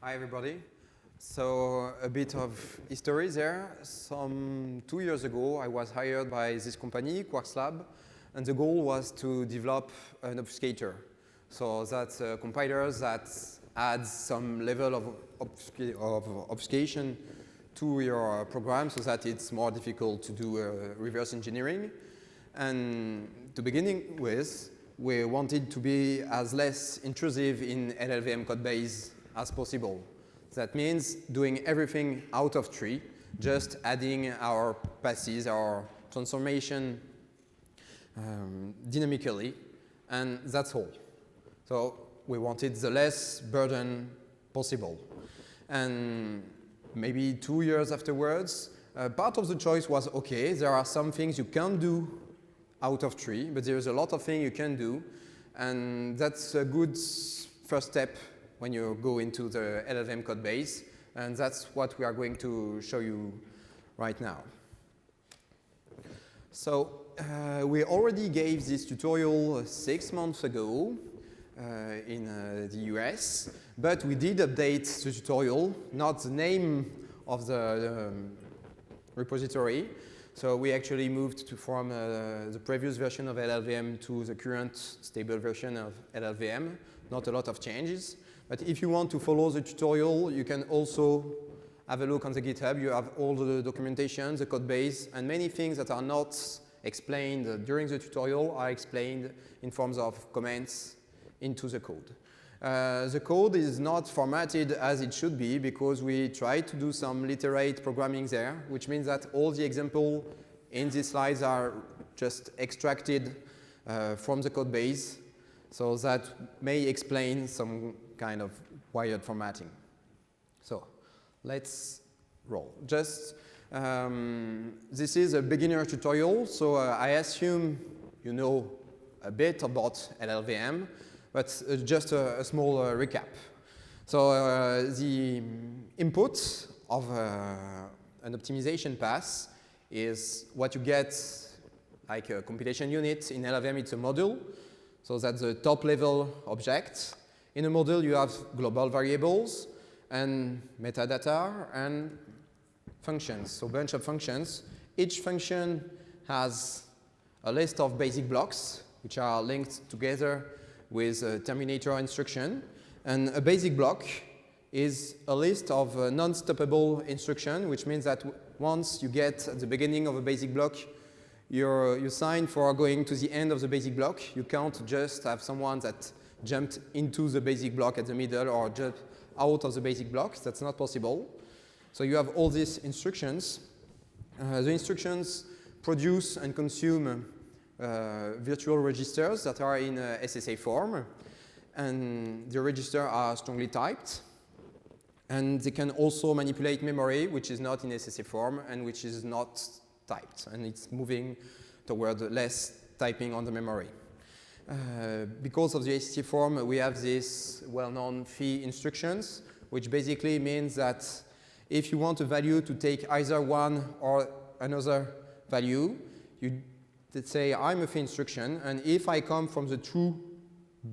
Hi, everybody. So a bit of history there. Some 2 years ago, I was hired by this company, Quarkslab, and the goal was to develop an obfuscator. So that's a compiler that adds some level of obfuscation to your program so that it's more difficult to do reverse engineering. And to begin with, we wanted to be as less intrusive in LLVM code base as possible. That means doing everything out of tree, just adding our passes, our transformation dynamically, and that's all. So we wanted the less burden possible. And maybe 2 years afterwards, part of the choice was, okay, there are some things you can't do out of tree, but there's a lot of things you can do, and that's a good first step when you go into the LLVM code base, and that's what we are going to show you right now. So we already gave this tutorial 6 months ago in the US, but we did update the tutorial, not the name of the repository. So we actually moved from the previous version of LLVM to the current stable version of LLVM. Not a lot of changes. But if you want to follow the tutorial, you can also have a look on the GitHub. You have all the documentation, the code base, and many things that are not explained during the tutorial are explained in forms of comments into the code. The code is not formatted as it should be because we tried to do some literate programming there, which means that all the examples in these slides are just extracted from the code base. So that may explain some kind of wired formatting. So let's roll. Just this is a beginner tutorial, so I assume you know a bit about LLVM, but just a small recap. So the input of an optimization pass is what you get like a compilation unit. In LLVM, it's a module. So that's the top level object. In a module, you have global variables and metadata and functions, so a bunch of functions. Each function has a list of basic blocks, which are linked together with a terminator instruction. And a basic block is a list of non-stoppable instruction, which means that once you get at the beginning of a basic block, you sign for going to the end of the basic block. You can't just have someone that jumped into the basic block at the middle or jump out of the basic block. That's not possible. So you have all these instructions. The instructions produce and consume virtual registers that are in SSA form. And the registers are strongly typed. And they can also manipulate memory, which is not in SSA form and which is not typed, and it's moving toward less typing on the memory. Because of the SSA form, we have these well-known phi instructions, which basically means that if you want a value to take either one or another value, you say I'm a phi instruction, and if I come from the true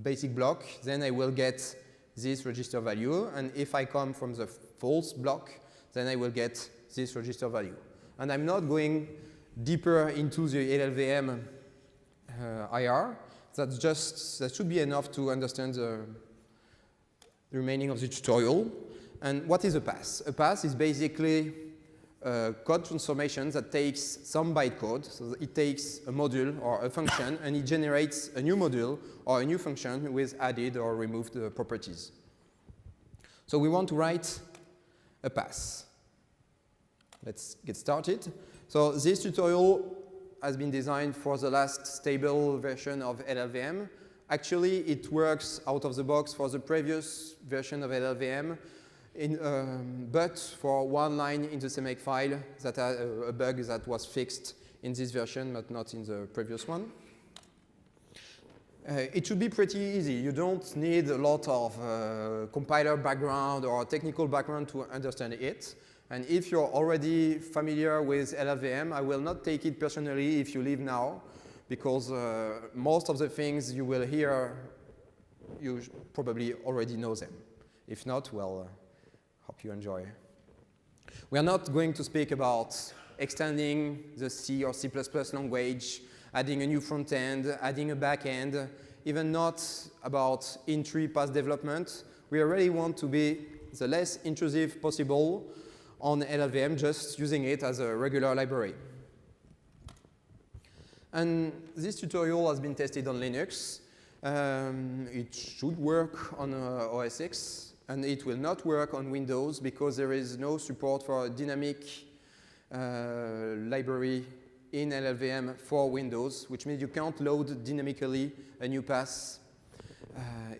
basic block, then I will get this register value, and if I come from the false block, then I will get this register value. And I'm not going deeper into the LLVM IR. That should be enough to understand the remaining of the tutorial. And what is a pass? A pass is basically a code transformation that takes some bytecode. So it takes a module or a function, and it generates a new module or a new function with added or removed properties. So we want to write a pass. Let's get started. So this tutorial has been designed for the last stable version of LLVM. Actually, it works out of the box for the previous version of LLVM, but for one line in the cmake file that had a bug that was fixed in this version, but not in the previous one. It should be pretty easy. You don't need a lot of compiler background or technical background to understand it. And if you're already familiar with LLVM, I will not take it personally if you leave now, because most of the things you will hear, you probably already know them. If not, well, Hope you enjoy. We are not going to speak about extending the C or C++ language, adding a new front end, adding a back end, even not about in-tree path development. We really want to be the less intrusive possible on LLVM, just using it as a regular library. And this tutorial has been tested on Linux. It should work on OS X, and it will not work on Windows because there is no support for a dynamic library in LLVM for Windows, which means you can't load dynamically a new path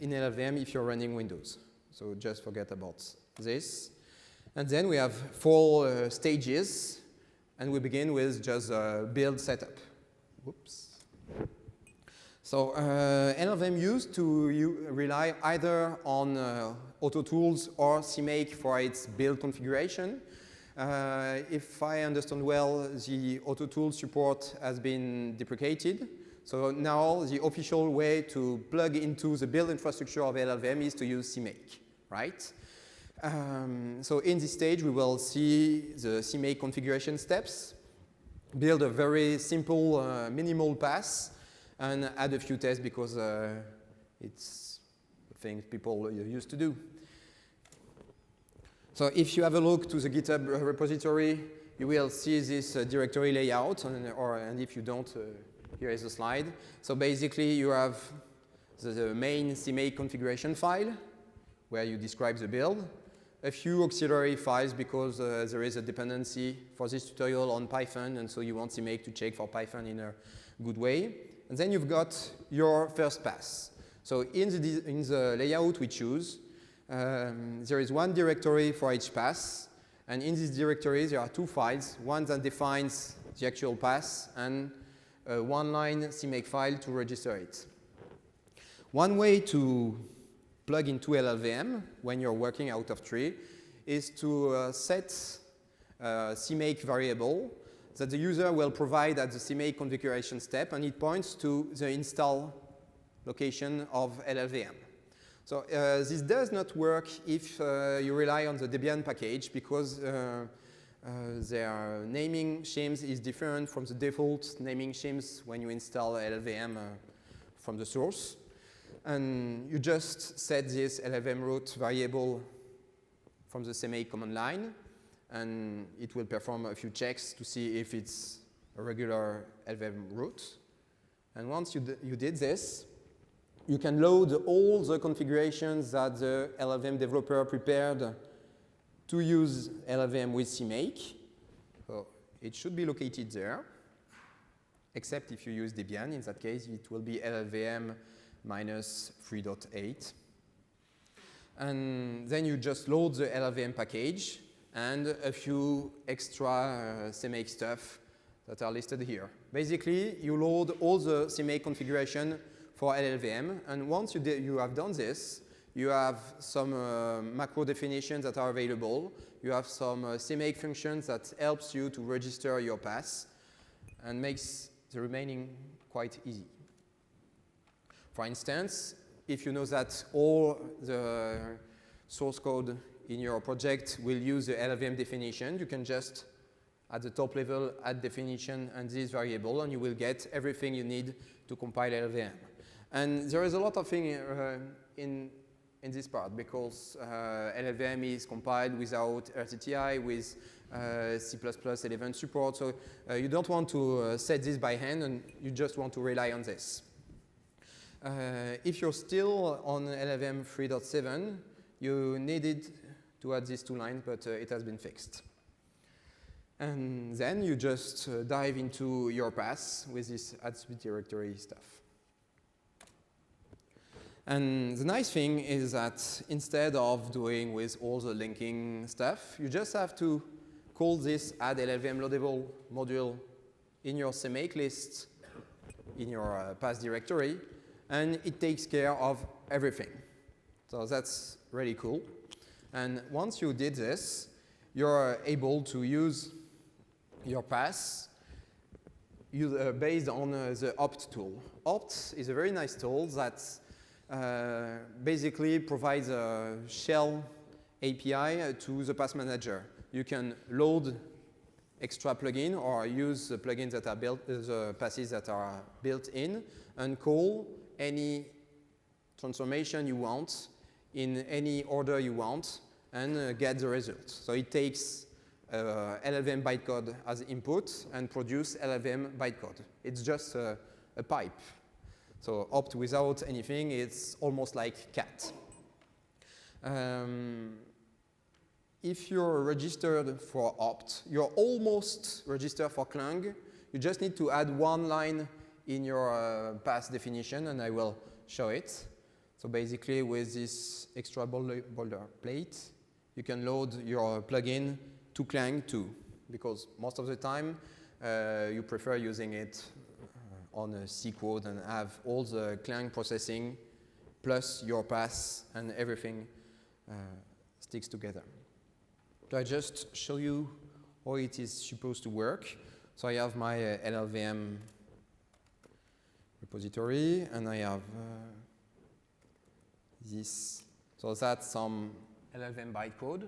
in LLVM if you're running Windows. So just forget about this. And then we have 4 stages, and we begin with just a build setup. Whoops. So LLVM used to rely either on AutoTools or cmake for its build configuration. If I understand well, the AutoTools support has been deprecated. So now the official way to plug into the build infrastructure of LLVM is to use cmake, right? So in this stage, we will see the cmake configuration steps, build a very simple, minimal path, and add a few tests because it's the thing people used to do. So if you have a look to the GitHub repository, you will see this directory layout, and if you don't, here is a slide. So basically, you have the main cmake configuration file, where you describe the build, a few auxiliary files because there is a dependency for this tutorial on Python, and so you want cmake to check for Python in a good way. And then you've got your first pass. So in the layout we choose, there is one directory for each pass, and in this directory there are 2 files, one that defines the actual pass and a one-line cmake file to register it. One way to plug into LLVM when you're working out of tree is to set a cmake variable that the user will provide at the cmake configuration step, and it points to the install location of LLVM. So this does not work if you rely on the Debian package because their naming schemes is different from the default naming schemes when you install LLVM from the source. And you just set this LLVM root variable from the cmake command line, and it will perform a few checks to see if it's a regular LLVM root. And once you did this, you can load all the configurations that the LLVM developer prepared to use LLVM with cmake. So it should be located there, except if you use Debian. In that case, it will be LLVM -3.8. And then you just load the LLVM package and a few extra cmake stuff that are listed here. Basically, you load all the cmake configuration for LLVM, and once you have done this, you have some macro definitions that are available. You have some cmake functions that helps you to register your path and makes the remaining quite easy. For instance, if you know that all the source code in your project will use the LLVM definition, you can just, at the top level, add definition and this variable, and you will get everything you need to compile LLVM. And there is a lot of things in this part because LLVM is compiled without RTTI, with C++11 support, so you don't want to set this by hand, and you just want to rely on this. If you're still on LLVM 3.7, you needed to add these 2 lines, but it has been fixed. And then you just dive into your path with this add subdirectory stuff. And the nice thing is that instead of doing with all the linking stuff, you just have to call this add LLVM loadable module in your cmake list in your path directory, and it takes care of everything. So that's really cool. And once you did this, you're able to use your path based on the opt tool. Opt is a very nice tool that basically provides a shell API to the pass manager. You can load extra plugin or use the plugins that are built, the passes that are built in, and call any transformation you want in any order you want and get the result. So it takes LLVM bytecode as input and produce LLVM bytecode. It's just a pipe. So opt without anything, it's almost like cat. If you're registered for opt, you're almost registered for Clang. You just need to add one line in your pass definition, and I will show it. So basically, with this extra boilerplate, you can load your plugin to Clang too, because most of the time you prefer using it on a C code and have all the Clang processing plus your pass and everything sticks together. So I just show you how it is supposed to work. So I have my LLVM repository, and I have this. So that's some LLVM bytecode.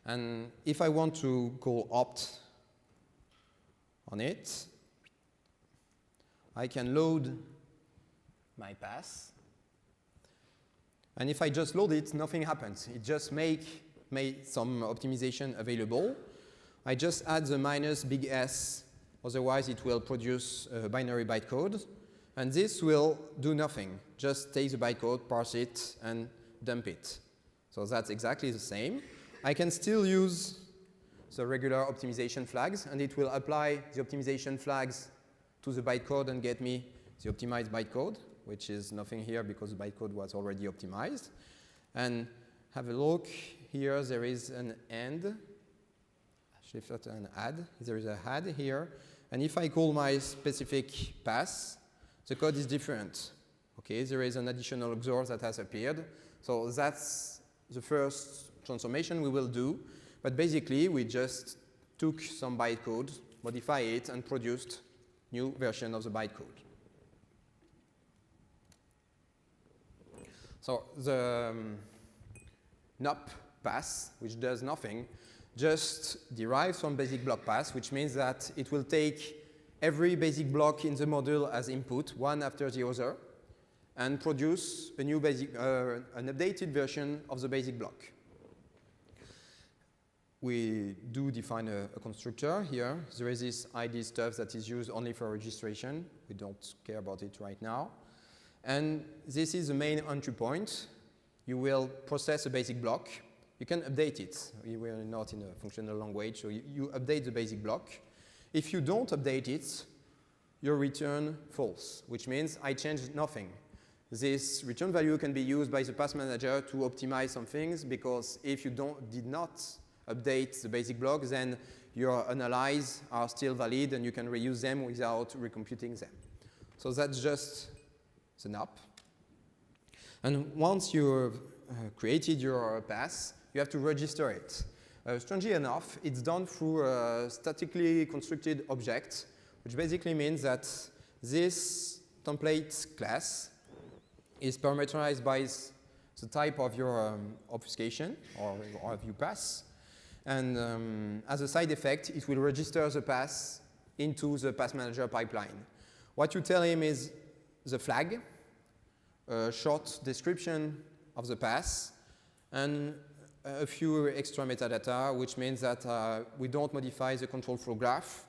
And if I want to call opt on it, I can load my pass. And if I just load it, nothing happens. It just made some optimization available. I just add the minus big S, otherwise it will produce a binary bytecode. And this will do nothing. Just take the bytecode, parse it, and dump it. So that's exactly the same. I can still use the regular optimization flags, and it will apply the optimization flags to the bytecode and get me the optimized bytecode, which is nothing here because the bytecode was already optimized. And have a look. Here there is an and. Actually, not an add. There is a add here. And if I call my specific pass, the code is different. Okay, there is an additional XOR that has appeared. So that's the first transformation we will do. But basically, we just took some bytecode, modified it, and produced new version of the bytecode. So the NOP pass, which does nothing, just derives from basic block pass, which means that it will take every basic block in the module as input, one after the other, and produce a new basic, an updated version of the basic block. We do define a constructor here. There is this ID stuff that is used only for registration. We don't care about it right now. And this is the main entry point. You will process a basic block. You can update it. We are not in a functional language, so you update the basic block. If you don't update it, you return false, which means I changed nothing. This return value can be used by the pass manager to optimize some things, because if you did not update the basic block, then your analyze are still valid and you can reuse them without recomputing them. So that's just the NOP. And once you've created your pass, you have to register it. Strangely enough, it's done through a statically constructed object, which basically means that this template class is parameterized by the type of your obfuscation or of your pass. And as a side effect, it will register the pass into the pass manager pipeline. What you tell him is the flag, a short description of the pass, and a few extra metadata, which means that we don't modify the control flow graph.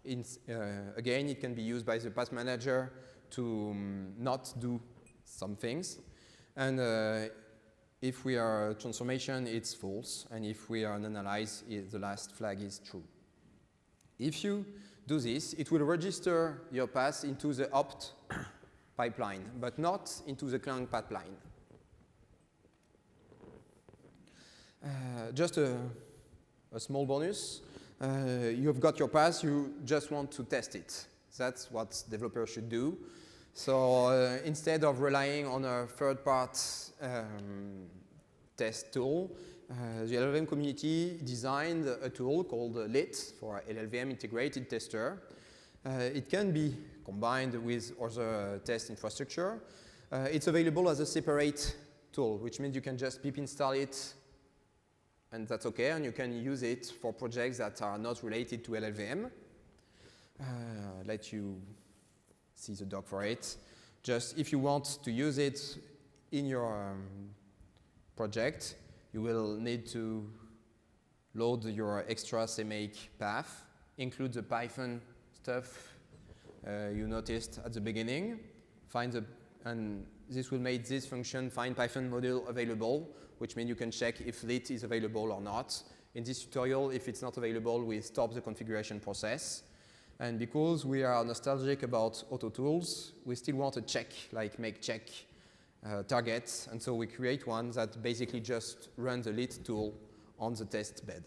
Again, it can be used by the pass manager to not do some things. And if we are a transformation, it's false. And if we are an analyze, the last flag is true. If you do this, it will register your pass into the opt pipeline, but not into the Clang pipeline. Just a small bonus. You've got your pass, you just want to test it. That's what developers should do. So instead of relying on a third-party test tool, the LLVM community designed a tool called LIT, for LLVM Integrated Tester. It can be combined with other test infrastructure. It's available as a separate tool, which means you can just pip install it, and that's okay, and you can use it for projects that are not related to LLVM. Let you see the doc for it. Just if you want to use it in your project, you will need to load your extra cmake path, include the Python stuff you noticed at the beginning, and this will make this function find Python module available, which means you can check if lit is available or not. In this tutorial, if it's not available, we stop the configuration process. And because we are nostalgic about auto tools, we still want a check, like make check targets, and so we create one that basically just runs the lit tool on the test bed.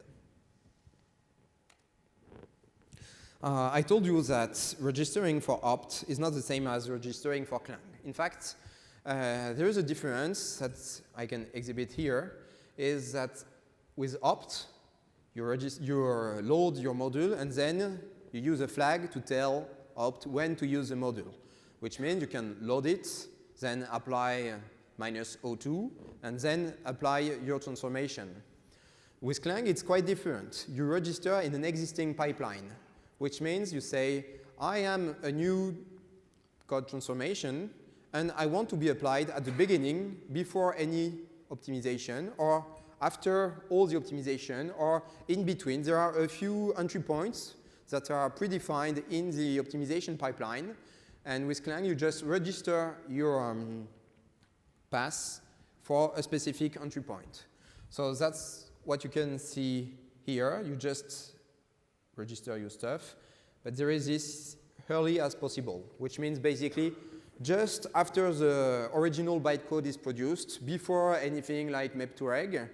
I told you that registering for opt is not the same as registering for Clang. In fact, there is a difference that I can exhibit here, is that with opt, you load your module and then you use a flag to tell opt when to use the module, which means you can load it, then apply -02, and then apply your transformation. With Clang, it's quite different. You register in an existing pipeline, which means you say, I am a new code transformation, and I want to be applied at the beginning before any optimization, or after all the optimization, or in between. There are a few entry points that are predefined in the optimization pipeline. And with Clang, you just register your path for a specific entry point. So that's what you can see here. You just register your stuff. But there is this early as possible, which means basically just after the original bytecode is produced, before anything like map to reg,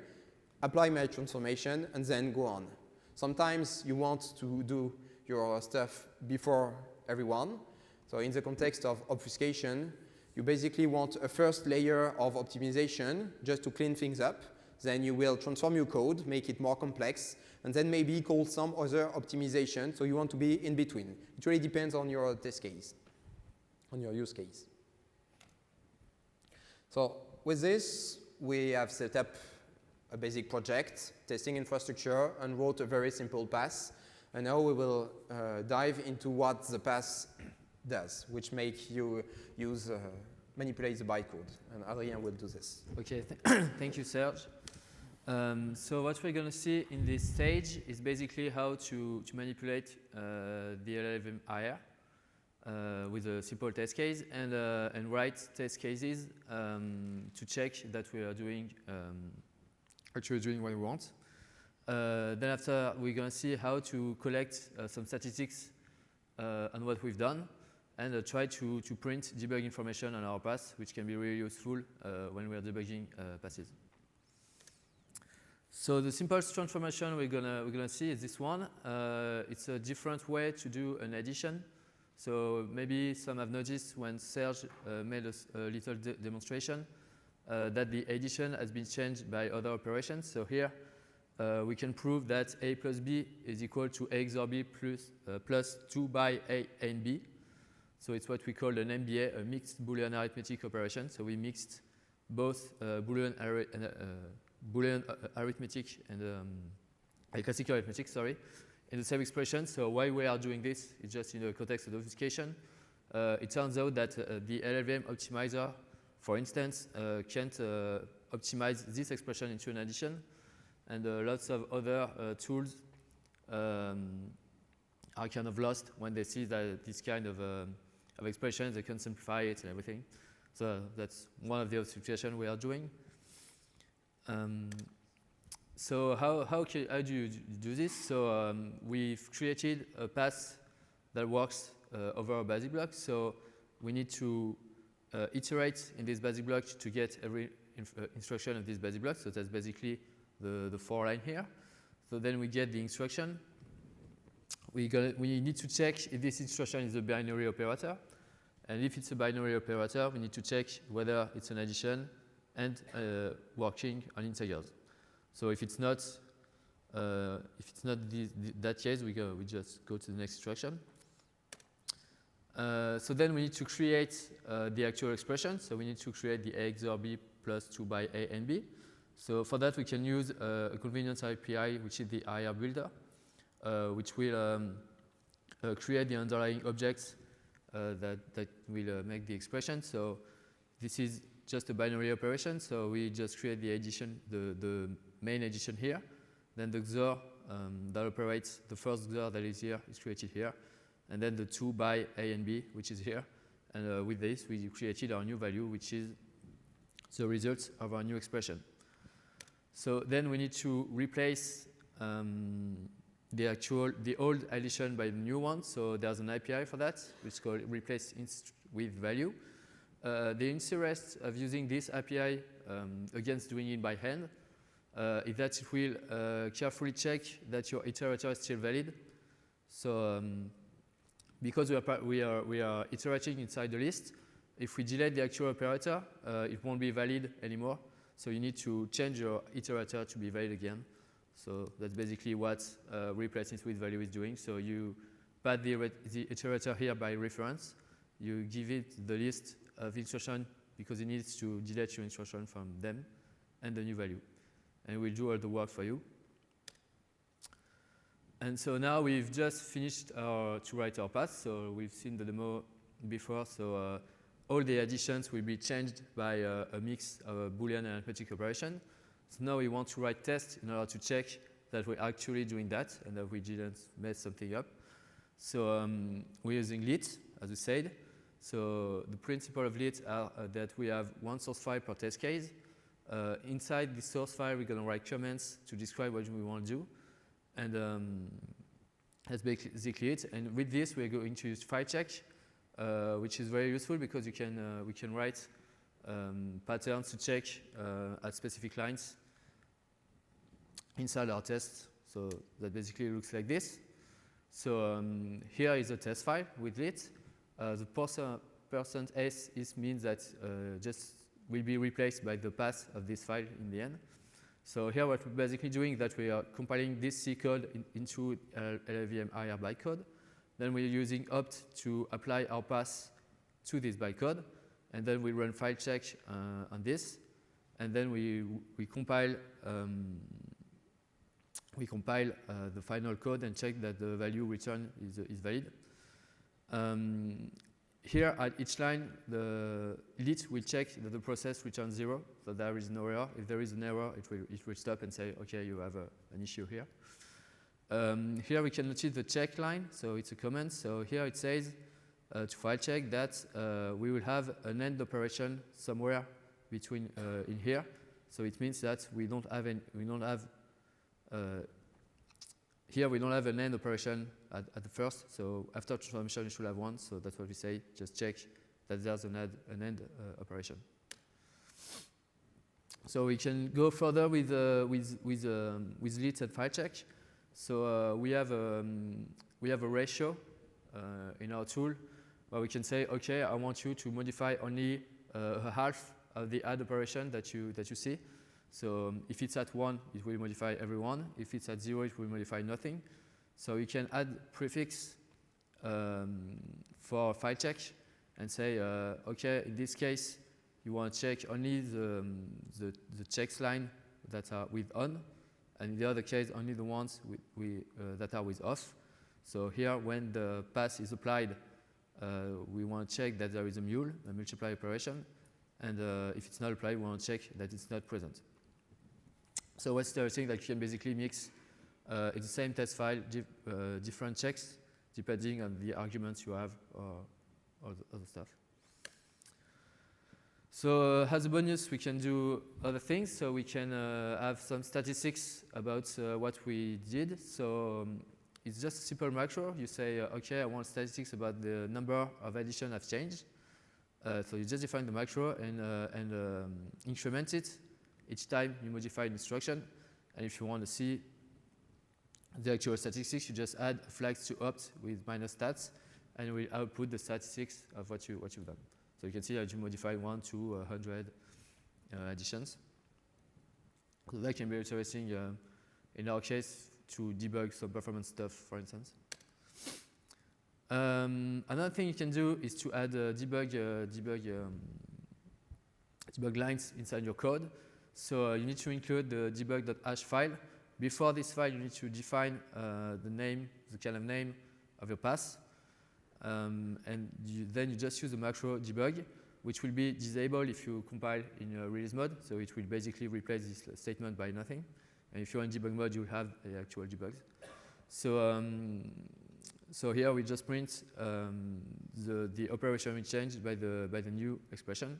apply my transformation, and then go on. Sometimes you want to do your stuff before everyone. So in the context of obfuscation, you basically want a first layer of optimization just to clean things up. Then you will transform your code, make it more complex, and then maybe call some other optimization. So you want to be in between. It really depends on your test case, on your use case. So with this, we have set up a basic project, testing infrastructure, and wrote a very simple path. And now we will dive into what the path does, which make you manipulate the bytecode. And Adrien will do this. Okay, thank you, Serge. So what we're going to see in this stage is basically how to manipulate the LLVM IR with a simple test case and write test cases to check that we are doing actually doing what we want. Then after, we're going to see how to collect some statistics on what we've done and try to print debug information on our path, which can be really useful when we are debugging passes. So the simplest transformation we're gonna see is this one. It's a different way to do an addition. So maybe some have noticed when Serge made a little demonstration that the addition has been changed by other operations. So here we can prove that a plus b is equal to a XOR b plus 2 by a and b. So it's what we call an MBA, a mixed Boolean arithmetic operation. So we mixed both Boolean arithmetic and classical arithmetic, sorry, in the same expression. So why we are doing this is just in the context of obfuscation. It turns out that the LLVM optimizer, for instance, can't optimize this expression into an addition, and lots of other tools are kind of lost when they see that this kind of expressions, they can simplify it and everything. So that's one of the obfuscation we are doing. So how do you do this? So we've created a path that works over a basic block. So we need to iterate in this basic block to get every instruction of this basic block. So that's basically the for line here. So then we get the instruction. We need to check if this instruction is a binary operator. And if it's a binary operator, we need to check whether it's an addition and working on integers. So if it's not that case, we just go to the next instruction. So then we need to create the actual expression. So we need to create the a XOR b plus 2 by A and B. So for that, we can use a convenience API, which is the IRBuilder, which will create the underlying objects that will make the expression. So this is just a binary operation. So we just create the addition, the main addition here. Then the XOR that operates, the first XOR that is here is created here. And then the 2 by A and B, which is here. And with this, we created our new value, which is the result of our new expression. So then we need to replace the old addition by the new one. So there's an API for that, which is called replace with value. The interest of using this API against doing it by hand is that it will carefully check that your iterator is still valid. So because we are iterating inside the list, if we delete the actual operator, it won't be valid anymore. So you need to change your iterator to be valid again. So that's basically what replacing with value is doing. So you pass the iterator here by reference. You give it the list of instruction because it needs to delete your instruction from them and the new value. And we'll do all the work for you. And so now we've just finished to write our path. So we've seen the demo before. So all the additions will be changed by a mix of a Boolean and arithmetic operation. So now we want to write tests in order to check that we're actually doing that and that we didn't mess something up. So we're using lit, as we said. So the principle of lit are that we have one source file per test case. Inside the source file, we're going to write comments to describe what we want to do. And that's basically it. And with this, we're going to use file check, which is very useful because we can write patterns to check at specific lines inside our test. So that basically looks like this. So here is a test file with lit. The %s means that just will be replaced by the path of this file in the end. So here what we're basically doing is that we are compiling this C code into LLVM IR bytecode. Then we're using opt to apply our path to this bytecode. And then we run file check on this. And then we compile the final code and check that the value returned is valid. Here at each line, the lit will check that the process returns 0, so there is no error. If there is an error, it will stop and say, okay, you have an issue here. Here we can notice the check line, so it's a comment. So here it says to file check that we will have an end operation somewhere between in here. So it means that we don't have here we don't have an end operation at the first, so after transformation you should have one, so that's what we say, just check that there's an end operation. So we can go further with lit and file check. So we have a ratio in our tool where we can say, okay, I want you to modify only half of the add operation that you see. So if it's at 1, it will modify every 1. If it's at 0, it will modify nothing. So you can add prefix for file check and say, okay, in this case, you want to check only the checks line that are with on, and in the other case, only the ones that are with off. So here, when the pass is applied, we want to check that there is a mule, a multiply operation, and if it's not applied, we want to check that it's not present. So what's interesting that you can basically mix in the same test file different checks depending on the arguments you have or other stuff. So as a bonus, we can do other things. So we can have some statistics about what we did. So it's just a simple macro. You say, okay, I want statistics about the number of additions I've changed. So you just define the macro and increment it each time you modify an instruction. And if you want to see the actual statistics, you just add flags to opt with -stats, and it will output the statistics of what you've done. So you can see that you modify 1 to 100 additions. So that can be interesting in our case to debug some performance stuff, for instance. Another thing you can do is to add debug debug lines inside your code. So you need to include the debug.hash file. Before this file, you need to define the name, the kind of name of your path. And then you just use the macro debug, which will be disabled if you compile in release mode. So it will basically replace this statement by nothing. And if you're in debug mode, you have the actual debugs. So here we just print the operation we changed by the new expression.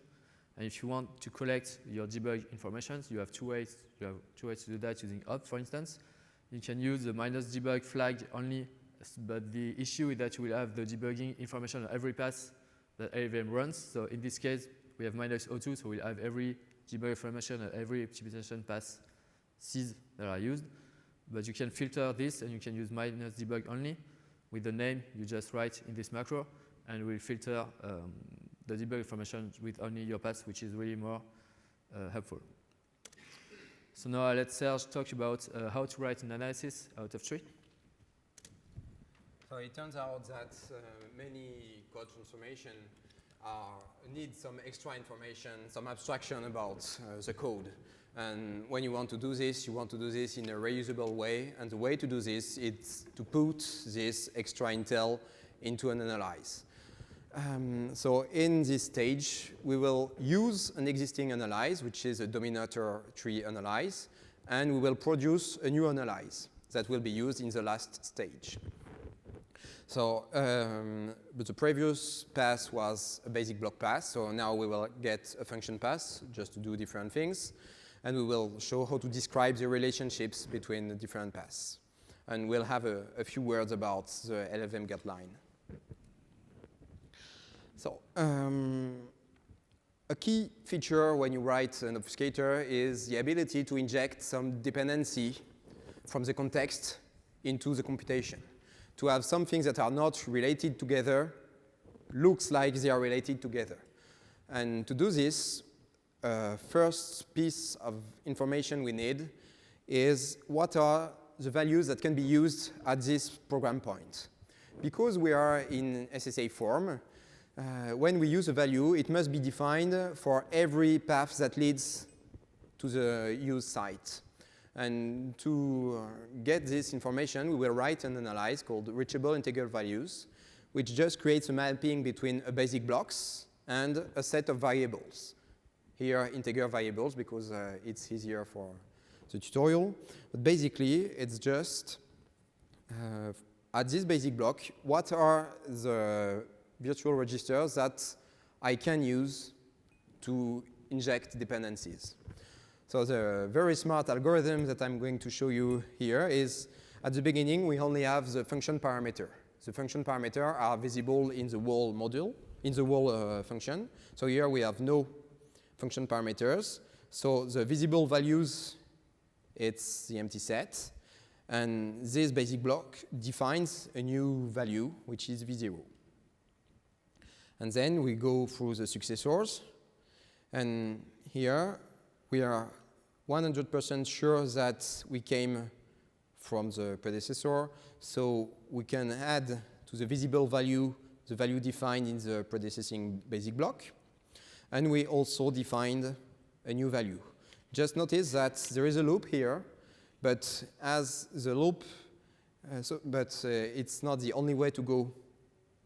And if you want to collect your debug information, you have two ways. You have two ways to do that using op, for instance. You can use the -debug flag only, but the issue is that you will have the debugging information on every pass that LLVM runs. So in this case, we have -02, so we'll have every debug information and every optimization pass Cs that are used. But you can filter this, and you can use -debug only with the name you just write in this macro, and we'll filter the debug information with only your paths, which is really more helpful. So now I'll let Serge talk about how to write an analysis out of tree. So it turns out that many code transformation need some extra information, some abstraction about the code. And when you want to do this in a reusable way. And the way to do this is to put this extra intel into an analyze. So in this stage, we will use an existing analyze, which is a dominator tree analyze, and we will produce a new analyze that will be used in the last stage. So but the previous pass was a basic block pass, so now we will get a function pass just to do different things, and we will show how to describe the relationships between the different paths. And we'll have a few words about the LLVM get line. So a key feature when you write an obfuscator is the ability to inject some dependency from the context into the computation. To have some things that are not related together looks like they are related together. And to do this, first piece of information we need is what are the values that can be used at this program point. Because we are in SSA form, when we use a value, it must be defined for every path that leads to the use site. And to get this information, we will write an analyze called reachable integer values, which just creates a mapping between a basic blocks and a set of variables. Here, integer variables, because it's easier for the tutorial. But basically, it's just at this basic block, what are the virtual registers that I can use to inject dependencies. So the very smart algorithm that I'm going to show you here is, at the beginning, we only have the function parameter. The function parameter are visible in the whole module, in the whole function. So here we have no function parameters. So the visible values, it's the empty set. And this basic block defines a new value, which is v0. And then we go through the successors. And here we are 100% sure that we came from the predecessor. So we can add to the visible value the value defined in the predecessing basic block. And we also defined a new value. Just notice that there is a loop here, but as the loop, it's not the only way to go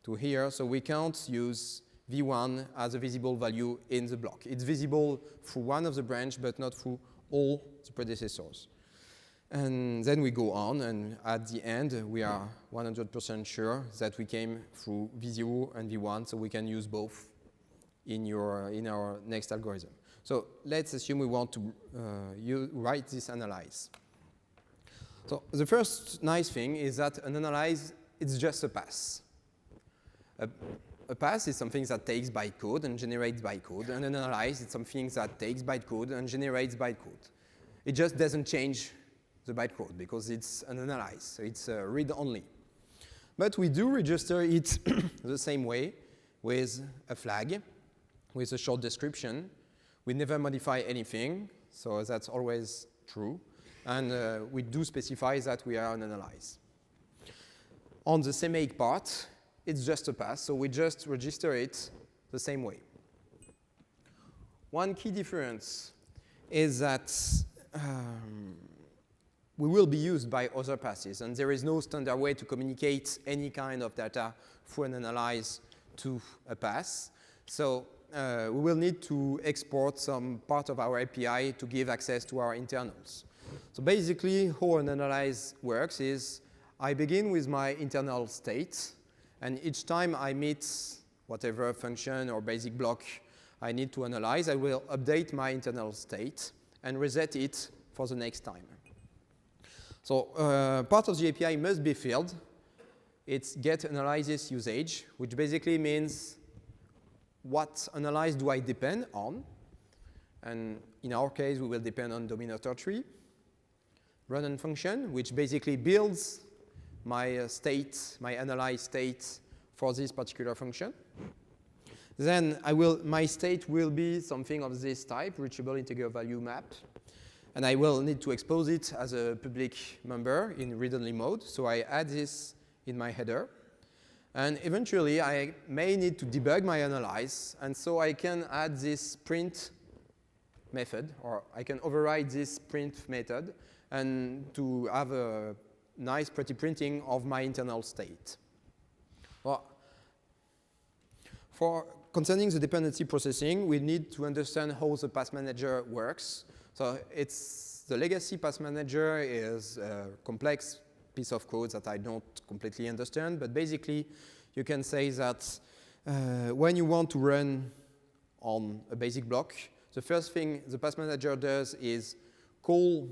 to here, so we can't use v1 as a visible value in the block. It's visible through one of the branch, but not through all the predecessors. And then we go on, and at the end, we are 100% sure that we came through v0 and v1, so we can use both in our next algorithm. So let's assume we want to write this analyze. So the first nice thing is that an analyze, it's just a pass. A pass is something that takes bytecode and generates bytecode, and an analyze is something that takes bytecode and generates bytecode. It just doesn't change the bytecode because it's an analyze, so it's read-only. But we do register it the same way with a flag, with a short description. We never modify anything, so that's always true. And we do specify that we are an analyze. On the cmake part, it's just a pass, so we just register it the same way. one key difference is that we will be used by other passes, and there is no standard way to communicate any kind of data through an analyze to a pass. So we will need to export some part of our API to give access to our internals. So basically, how an analyze works is I begin with my internal state, and each time I meet whatever function or basic block I need to analyze, I will update my internal state and reset it for the next time. So part of the API must be filled. It's GetAnalyze usage, which basically means what analyze do I depend on? And in our case, we will depend on dominator tree. Run-on function, which basically builds my state, my analyze state for this particular function. Then my state will be something of this type, reachable integer value map. And I will need to expose it as a public member in read-only mode. So I add this in my header. And eventually, I may need to debug my analyze. And so I can add this print method, or I can override this print method and to have a nice, pretty printing of my internal state. Well, concerning the dependency processing, we need to understand how the pass manager works. So the legacy pass manager is a complex piece of code that I don't completely understand, but basically you can say that when you want to run on a basic block, the first thing the pass manager does is call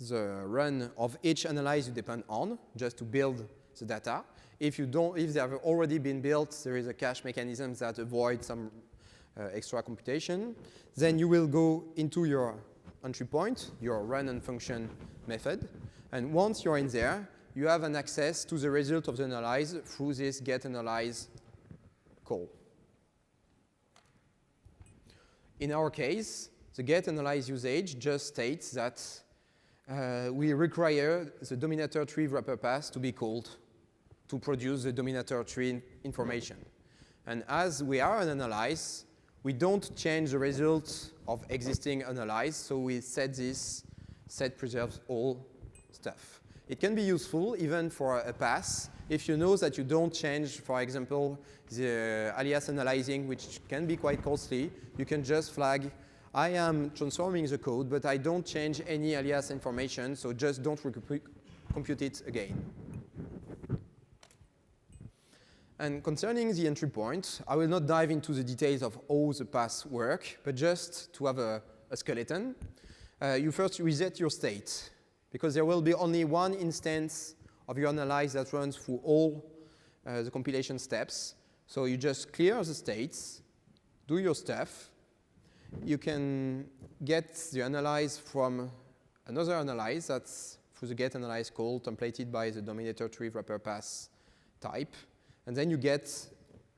the run of each analyze you depend on, just to build the data. If they have already been built, there is a cache mechanism that avoids some extra computation. Then you will go into your entry point, your run-on function method. And once you're in there, you have an access to the result of the analyze through this GetAnalyze call. In our case, the GetAnalyze usage just states that we require the dominator tree wrapper pass to be called to produce the dominator tree information. And as we are an analyze, we don't change the results of existing analyze, so we set this set preserves all stuff. It can be useful even for a pass if you know that you don't change, for example, the alias analyzing, which can be quite costly. You can just flag, I am transforming the code, but I don't change any alias information, so just don't compute it again. And concerning the entry point, I will not dive into the details of how the paths work, but just to have a skeleton, you first reset your state, because there will be only one instance of your analyze that runs through all the compilation steps. So you just clear the states, do your stuff. You can get the analyze from another analyze that's through the GetAnalyze call, templated by the dominator tree wrapper pass type. And then you get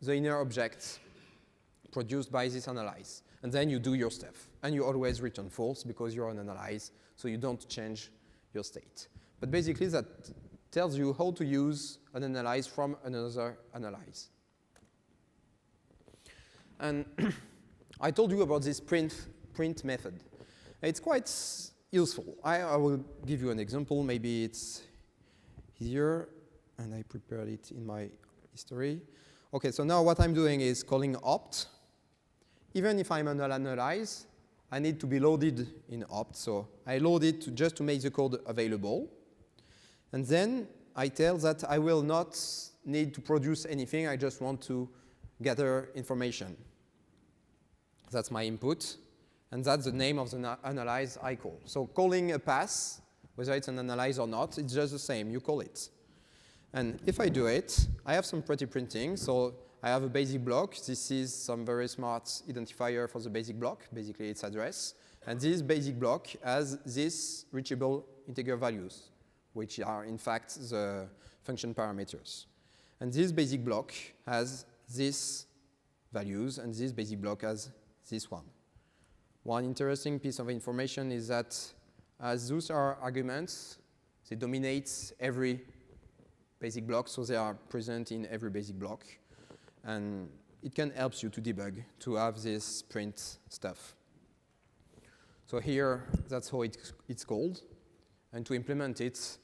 the inner object produced by this analyze. And then you do your stuff. And you always return false because you're an analyze, so you don't change your state. But basically, that tells you how to use an analyze from another analyze. And I told you about this print method. It's quite useful. I will give you an example. Maybe it's easier. And I prepared it in my history. OK, so now what I'm doing is calling opt. Even if I'm an analyze, I need to be loaded in opt. So I load it just to make the code available. And then I tell that I will not need to produce anything. I just want to gather information. That's my input. And that's the name of the analyze I call. So calling a pass, whether it's an analyze or not, it's just the same. You call it. And if I do it, I have some pretty printing. So I have a basic block. This is some very smart identifier for the basic block, basically its address. And this basic block has these reachable integer values, which are in fact the function parameters. And this basic block has these values, and this basic block has this one. One interesting piece of information is that as those are arguments, they dominate every basic block, so they are present in every basic block. And it can help you to debug, to have this print stuff. So here, that's how it's called. And to implement it,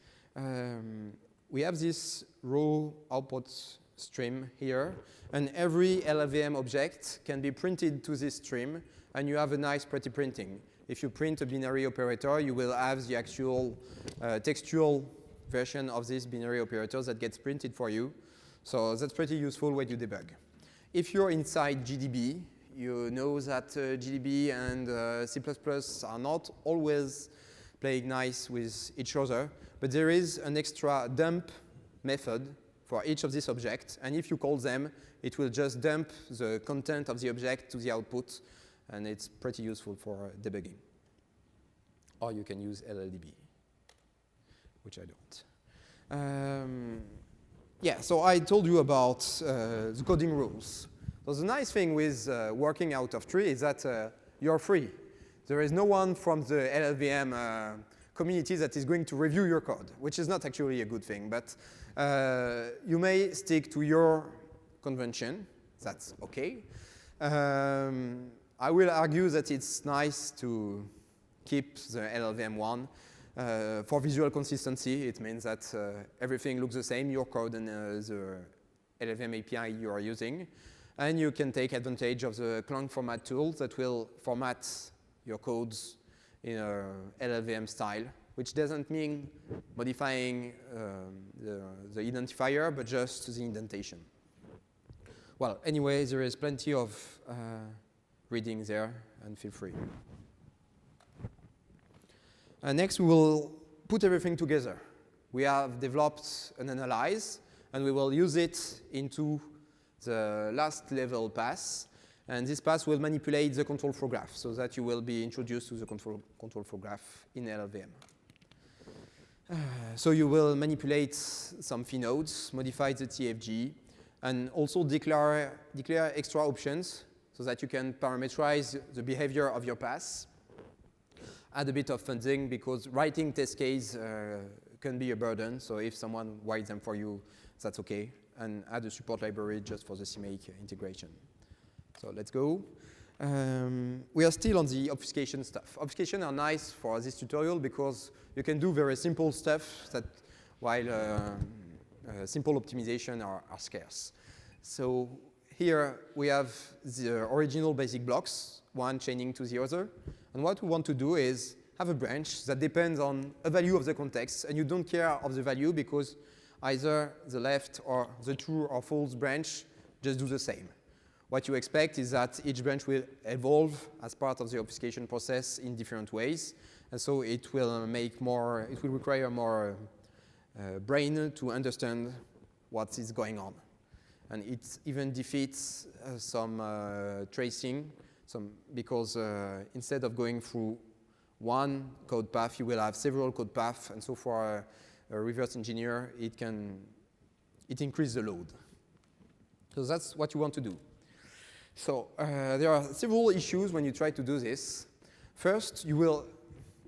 we have this raw output stream here, and every LLVM object can be printed to this stream, and you have a nice pretty printing. If you print a binary operator, you will have the actual textual version of this binary operator that gets printed for you. So that's pretty useful when you debug. If you're inside GDB, you know that GDB and C++ are not always playing nice with each other, but there is an extra dump method for each of these objects, and if you call them, it will just dump the content of the object to the output, and it's pretty useful for debugging. Or you can use LLDB, which I don't. Yeah, so I told you about the coding rules. So the nice thing with working out of tree is that you're free. There is no one from the LLVM community that is going to review your code, which is not actually a good thing, but you may stick to your convention. That's OK. I will argue that it's nice to keep the LLVM one. For visual consistency, it means that everything looks the same, your code and the LLVM API you are using. And you can take advantage of the Clang format tool that will format your codes in a LLVM style, which doesn't mean modifying the identifier, but just the indentation. Well, anyway, there is plenty of reading there, and feel free. Next, we will put everything together. We have developed an analyze, and we will use it into the last level pass. And this pass will manipulate the control flow graph so that you will be introduced to the control flow graph in LLVM. So you will manipulate some phi nodes, modify the TFG, and also declare extra options so that you can parametrize the behavior of your pass. Add a bit of funding because writing test case can be a burden. So if someone writes them for you, that's OK. And add a support library just for the cmake integration. So let's go. We are still on the obfuscation stuff. Obfuscation are nice for this tutorial because you can do very simple stuff that while simple optimization are scarce. So here we have the original basic blocks, one chaining to the other. And what we want to do is have a branch that depends on a value of the context, and you don't care of the value because either the left or the true or false branch just do the same. What you expect is that each branch will evolve as part of the obfuscation process in different ways, and so it will require more brain to understand what is going on. And it even defeats some tracing, because instead of going through one code path, you will have several code paths, and so for a reverse engineer, it increases the load. So that's what you want to do. So there are several issues when you try to do this. First, you will,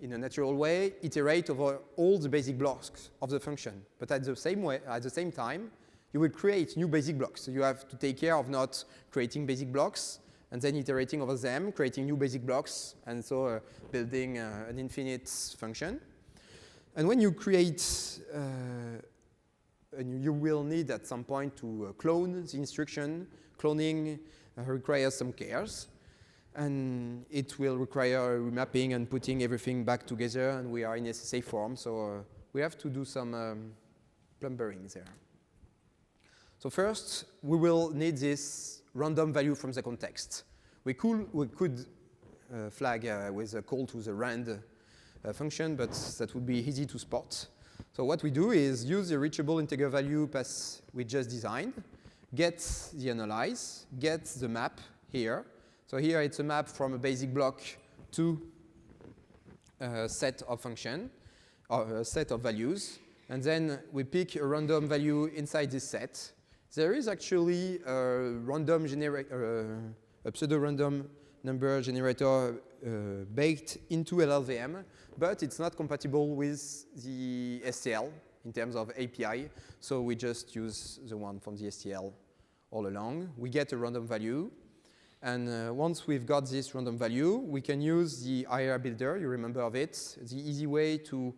in a natural way, iterate over all the basic blocks of the function. But at the same time, you will create new basic blocks. So you have to take care of not creating basic blocks and then iterating over them, creating new basic blocks, and so building an infinite function. And when you create, and you will need at some point to clone the instruction. Cloning requires some cares, and it will require remapping and putting everything back together, and we are in SSA form, so we have to do some plumbering there. So first, we will need this random value from the context. We could flag with a call to the rand function, but that would be easy to spot. So what we do is use the reachable integer value pass we just designed, get the analyze, get the map here. So here it's a map from a basic block to a set of function, or a set of values, and then we pick a random value inside this set. There is actually a random a pseudo-random number generator baked into LLVM, but it's not compatible with the STL in terms of API, so we just use the one from the STL all along. We get a random value. And once we've got this random value, we can use the IRBuilder, you remember of it, the easy way to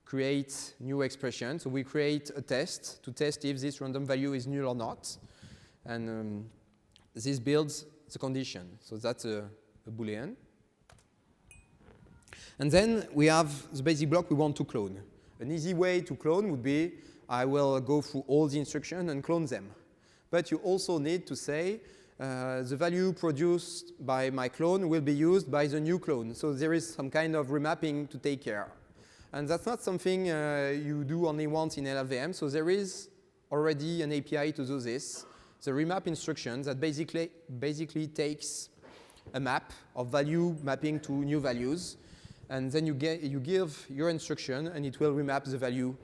create new expressions. So we create a test to test if this random value is null or not. And this builds the condition. So that's a Boolean. And then we have the basic block we want to clone. An easy way to clone would be, I will go through all the instructions and clone them. But you also need to say, the value produced by my clone will be used by the new clone. So there is some kind of remapping to take care. And that's not something you do only once in LLVM. So there is already an API to do this. The remap instructions that basically takes a map of value mapping to new values. And then you give your instruction, and it will remap the value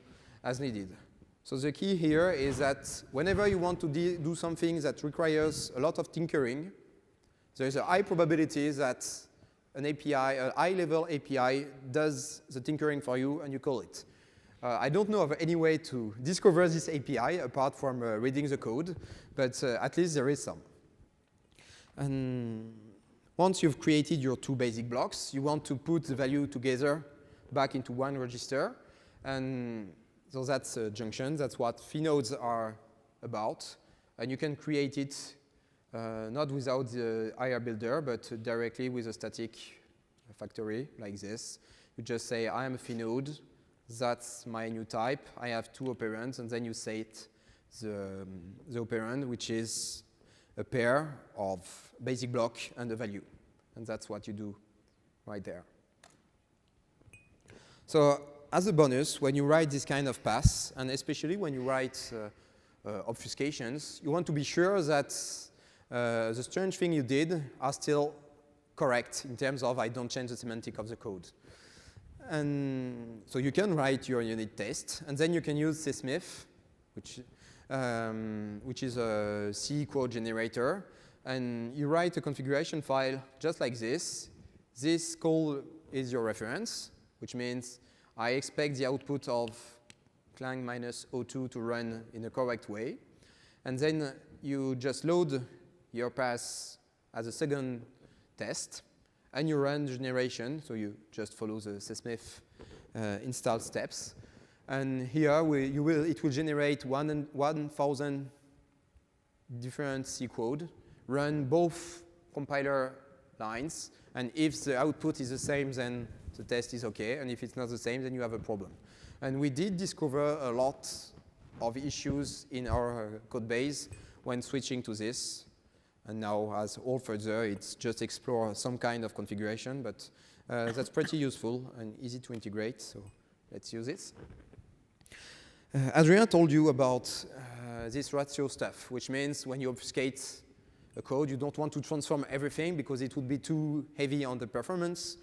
as needed. So the key here is that whenever you want to do something that requires a lot of tinkering, there is a high probability that an API, a high-level API, does the tinkering for you, and you call it. I don't know of any way to discover this API apart from reading the code, but at least there is some. And once you've created your two basic blocks, you want to put the value together back into one register. And so that's a junction. That's what phi nodes are about. And you can create it not without the IRBuilder, but directly with a static factory like this. You just say, I am a phi node. That's my new type. I have two operands. And then you set the operand, which is a pair of basic block and a value. And that's what you do right there. So as a bonus, when you write this kind of pass, and especially when you write obfuscations, you want to be sure that the strange thing you did are still correct in terms of I don't change the semantic of the code. And so you can write your unit test, and then you can use csmif, which is a C code generator. And you write a configuration file just like this. This call is your reference, which means I expect the output of Clang -02 to run in a correct way. And then you just load your pass as a second test, and you run generation. So you just follow the csmif install steps. And here it will generate 1,000 different C code, run both compiler lines, and if the output is the same, then the test is OK, and if it's not the same, then you have a problem. And we did discover a lot of issues in our code base when switching to this. And now, as all further, it's just explore some kind of configuration, but that's pretty useful and easy to integrate, so let's use it. Adrien told you about this ratio stuff, which means when you obfuscate a code, you don't want to transform everything because it would be too heavy on the performance.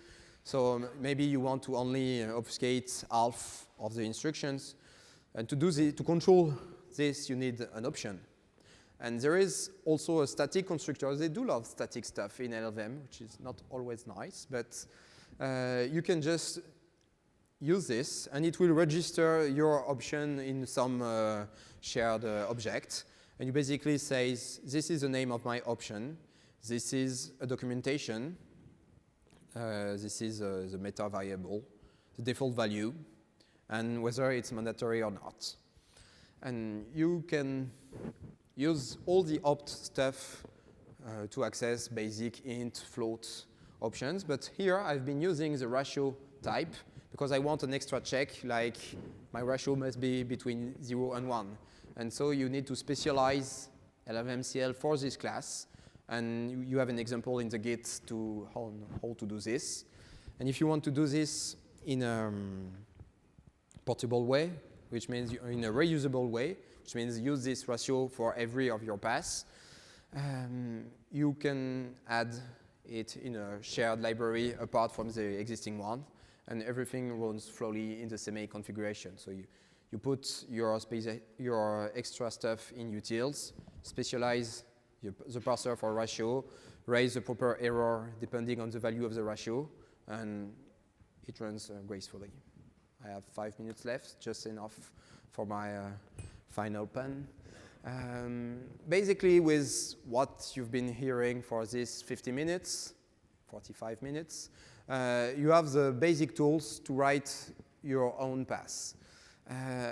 So maybe you want to only obfuscate half of the instructions. And to do to control this, you need an option. And there is also a static constructor. They do love static stuff in LLVM, which is not always nice. But you can just use this, and it will register your option in some shared object. And you basically say, this is the name of my option. This is a documentation. This is the meta variable, the default value, and whether it's mandatory or not. And you can use all the opt stuff to access basic int, float options. But here I've been using the ratio type because I want an extra check, like my ratio must be between 0 and 1. And so you need to specialize LLVMCL for this class. And you have an example in the Git to how to do this. And if you want to do this in a portable way, which means in a reusable way, which means use this ratio for every of your pass, you can add it in a shared library apart from the existing one. And everything runs flowly in the cmake configuration. So you put your extra stuff in utils, specialize the parser for ratio, raise the proper error depending on the value of the ratio, and it runs gracefully. I have 5 minutes left, just enough for my final pen. Basically, with what you've been hearing for this 50 minutes, 45 minutes, you have the basic tools to write your own pass.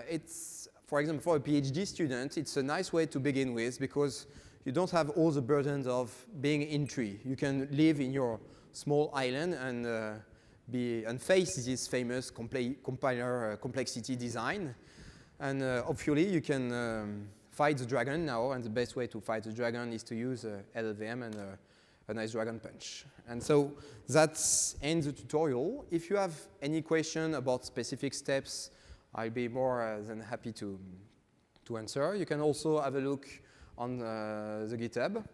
It's, for example, for a PhD student, it's a nice way to begin with because you don't have all the burdens of being in tree. You can live in your small island and face this famous compiler complexity design. And hopefully you can fight the dragon now, and the best way to fight the dragon is to use LLVM and a nice dragon punch. And so that ends the tutorial. If you have any question about specific steps, I'll be more than happy to answer. You can also have a look on the GitHub.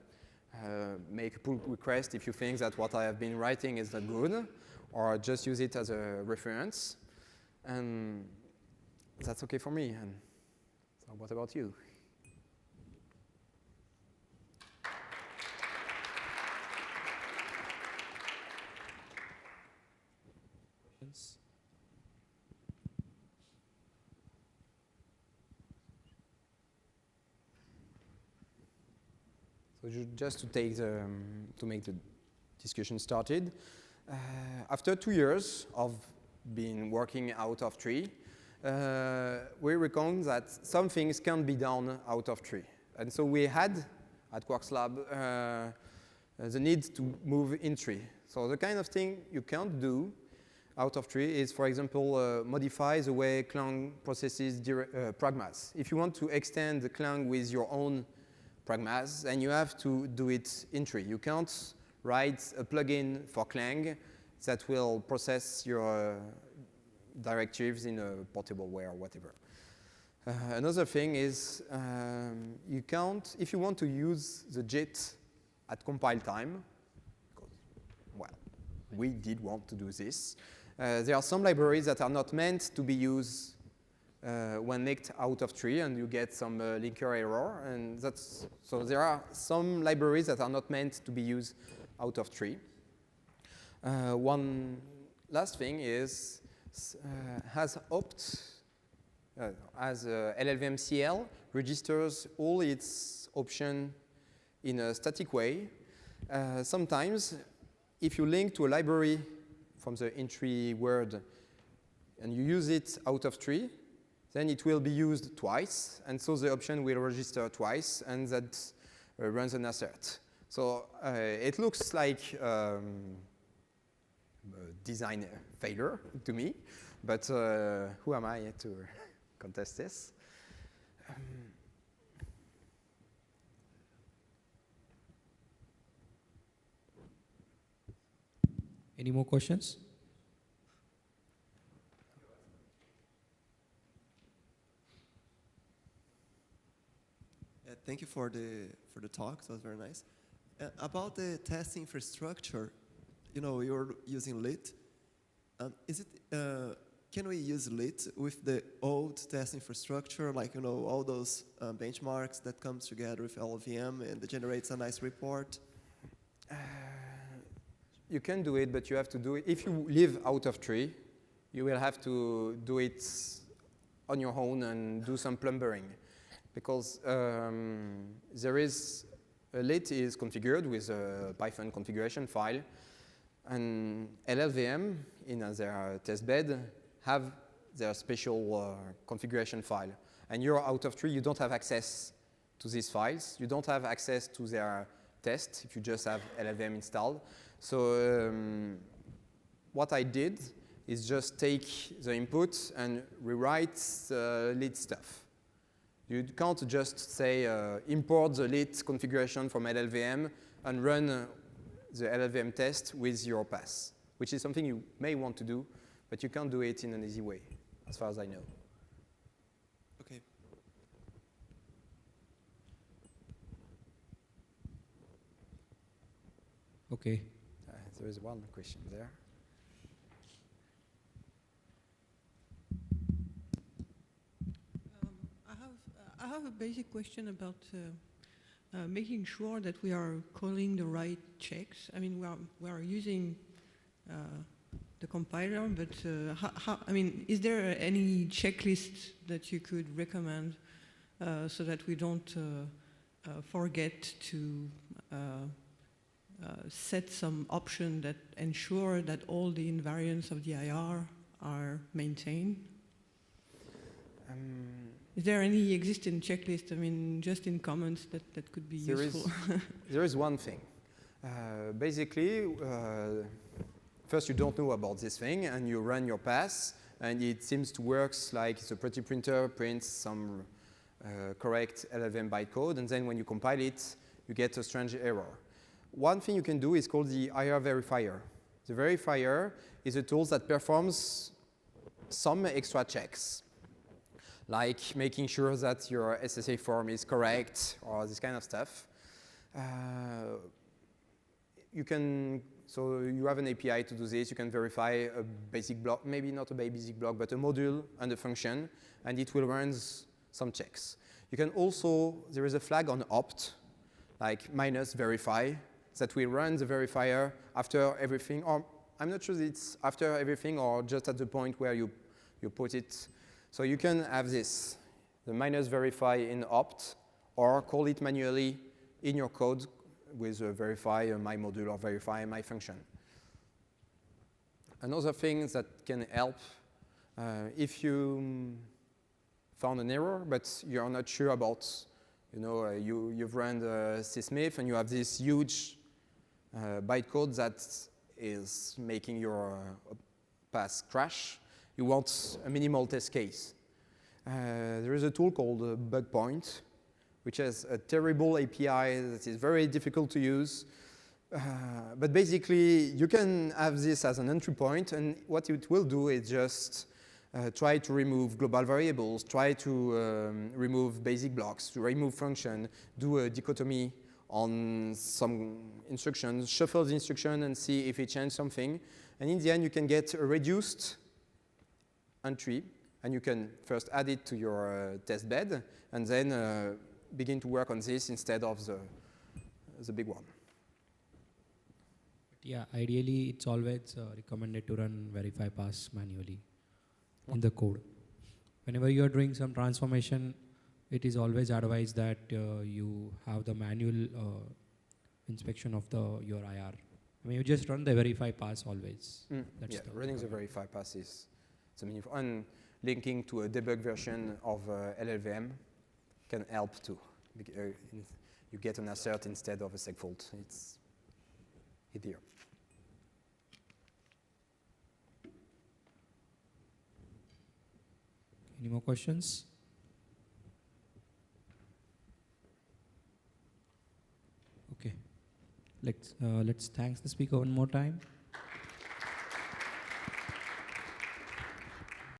Make a pull request if you think that what I have been writing is not good, or just use it as a reference. And that's okay for me. And so what about you? So just to make the discussion started, after 2 years of being working out of tree, we reckon that some things can be done out of tree. And so we had, at Quarkslab, the need to move in tree. So the kind of thing you can't do out of tree is, for example, modify the way Clang processes pragmas. If you want to extend the Clang with your own pragmas, then you have to do it in tree. You can't write a plugin for Clang that will process your directives in a portable way or whatever. Another thing is you can't, if you want to use the JIT at compile time, because, well, we did want to do this, there are some libraries that are not meant to be used when linked out of tree, and you get some linker error. And that's, so there are some libraries that are not meant to be used out of tree. One last thing is, as LLVM CL registers all its options in a static way. Sometimes, if you link to a library from the in-tree word and you use it out of tree, then it will be used twice, and so the option will register twice, and that runs an assert. So it looks like a design failure to me, but who am I to contest this? Any more questions? Thank you for the talk. That was very nice. About the test infrastructure, you know, you're using Lit. Can we use Lit with the old test infrastructure, like, you know, all those benchmarks that comes together with LLVM and it generates a nice report? You can do it, but you have to do it. If you live out of tree, you will have to do it on your own and do some plumbering. Because there is, Lit is configured with a Python configuration file, and LLVM in their testbed have their special configuration file. And you're out of tree, you don't have access to these files. You don't have access to their test if you just have LLVM installed. So what I did is just take the input and rewrite the Lit stuff. You can't just say import the Lit configuration from LLVM and run the LLVM test with your pass, which is something you may want to do, but you can't do it in an easy way, as far as I know. Okay. Okay. There is one question there. I have a basic question about making sure that we are calling the right checks. I mean, we are using the compiler, but I mean, is there any checklist that you could recommend so that we don't forget to set some option that ensure that all the invariants of the IR are maintained? Is there any existing checklist? I mean, just in comments that could be useful. There is one thing. Basically, first you don't know about this thing, and you run your pass, and it seems to work like the pretty printer prints some correct LLVM bytecode, and then when you compile it, you get a strange error. One thing you can do is called the IR verifier. The verifier is a tool that performs some extra checks, like making sure that your SSA form is correct or this kind of stuff. So you have an API to do this. You can verify a basic block, maybe not a basic block, but a module and a function, and it will run some checks. You can also, there is a flag on opt, like -verify, that will run the verifier after everything, or I'm not sure if it's after everything or just at the point where you put it. So you can have this, the -verify in opt, or call it manually in your code with verify my module or verify my function. Another thing that can help, if you found an error, but you're not sure about, you've run the CSMIF and you have this huge bytecode that is making your pass crash, you want a minimal test case. There is a tool called BugPoint, which has a terrible API that is very difficult to use. But basically, you can have this as an entry point, and what it will do is just try to remove global variables, try to remove basic blocks, to remove function, do a dichotomy on some instructions, shuffle the instruction and see if it changed something. And in the end, you can get a reduced entry, and you can first add it to your test bed, and then begin to work on this instead of the big one. Yeah, ideally, it's always recommended to run verify pass manually in the code. Whenever you are doing some transformation, it is always advised that you have the manual inspection of your IR. I mean, you just run the verify pass always. Yeah, running the verify pass is the meaningful. And linking to a debug version of LLVM can help too. You get an assert instead of a segfault. It's easier. Any more questions? Okay. Let's thank the speaker one more time.